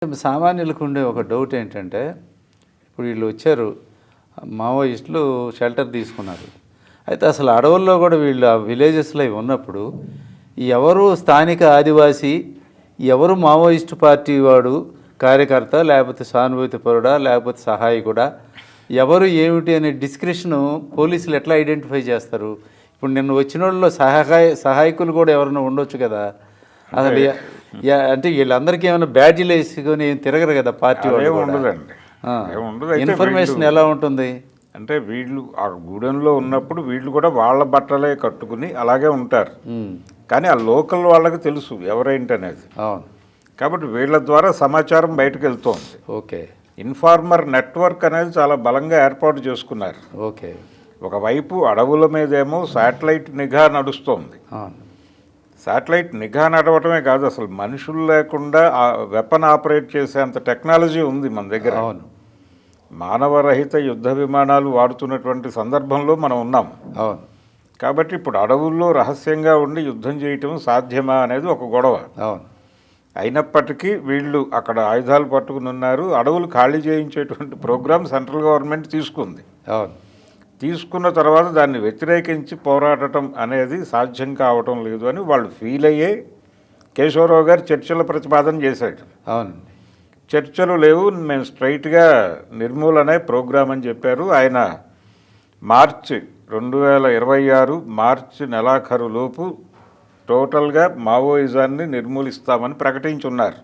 సామాన్యులకు ఉండే ఒక డౌట్ ఏంటంటే, ఇప్పుడు వీళ్ళు వచ్చారు, మావోయిస్టులు షెల్టర్ తీసుకున్నారు. అయితే అసలు అడవుల్లో కూడా వీళ్ళు ఆ విలేజెస్లో ఇవి ఉన్నప్పుడు ఎవరు స్థానిక ఆదివాసీ, ఎవరు మావోయిస్టు పార్టీ వాడు కార్యకర్త, లేకపోతే సానుభూతి పరుడా, లేకపోతే సహాయకుడా, ఎవరు ఏమిటి అనే డిస్క్రిప్షను పోలీసులు ఎట్లా ఐడెంటిఫై చేస్తారు? ఇప్పుడు నిన్న వచ్చిన వాళ్ళలో సహాయకులు కూడా ఎవరైనా ఉండొచ్చు కదా. అసలు అంటే వీళ్ళందరికీ ఏమైనా బ్యాడ్జీలు వేసుకొని తిరగరు కదా పార్టీ వాళ్ళు. ఉండదండి, ఇన్ఫర్మేషన్ ఎలా ఉంటుంది అంటే వీళ్ళు ఆ గూడెంలో ఉన్నప్పుడు వీళ్ళు కూడా వాళ్ళ బట్టలే కట్టుకుని అలాగే ఉంటారు. కానీ ఆ లోకల్ వాళ్ళకి తెలుసు ఎవరేంటనేది. అవును, కాబట్టి వీళ్ళ ద్వారా సమాచారం బయటకు వెళ్తోంది. ఓకే. ఇన్ఫార్మర్ నెట్వర్క్ అనేది చాలా బలంగా ఏర్పాటు చేసుకున్నారు. ఓకే. ఒకవైపు అడవుల మీదేమో శాటిలైట్ నిఘా నడుస్తోంది. శాటిలైట్ నిఘా నడవటమే కాదు, అసలు మనుషులు లేకుండా ఆ వెపన్ ఆపరేట్ చేసేంత టెక్నాలజీ ఉంది మన దగ్గర. అవును, మానవరహిత యుద్ధ విమానాలు వాడుతున్నటువంటి సందర్భంలో మనం ఉన్నాం. అవును. కాబట్టి ఇప్పుడు అడవుల్లో రహస్యంగా ఉండి యుద్ధం చేయటం సాధ్యమా అనేది ఒక గొడవ. అవును. అయినప్పటికీ వీళ్ళు అక్కడ ఆయుధాలు పట్టుకుని ఉన్నారు. అడవులు ఖాళీ చేయించేటువంటి ప్రోగ్రాం సెంట్రల్ గవర్నమెంట్ తీసుకుంది. అవును. తీసుకున్న తర్వాత దాన్ని వ్యతిరేకించి పోరాడటం అనేది సాధ్యం కావటం లేదు అని వాళ్ళు ఫీల్ అయ్యే కేశవరావు గారు చర్చల ప్రతిపాదన చేశాడు. అవునండి. చర్చలు లేవు, మేము స్ట్రైట్గా నిర్మూలనే ప్రోగ్రాం అని చెప్పారు. ఆయన మార్చి 2026 మార్చి నెలాఖరులోపు టోటల్గా మావోయిజాన్ని నిర్మూలిస్తామని ప్రకటించున్నారు.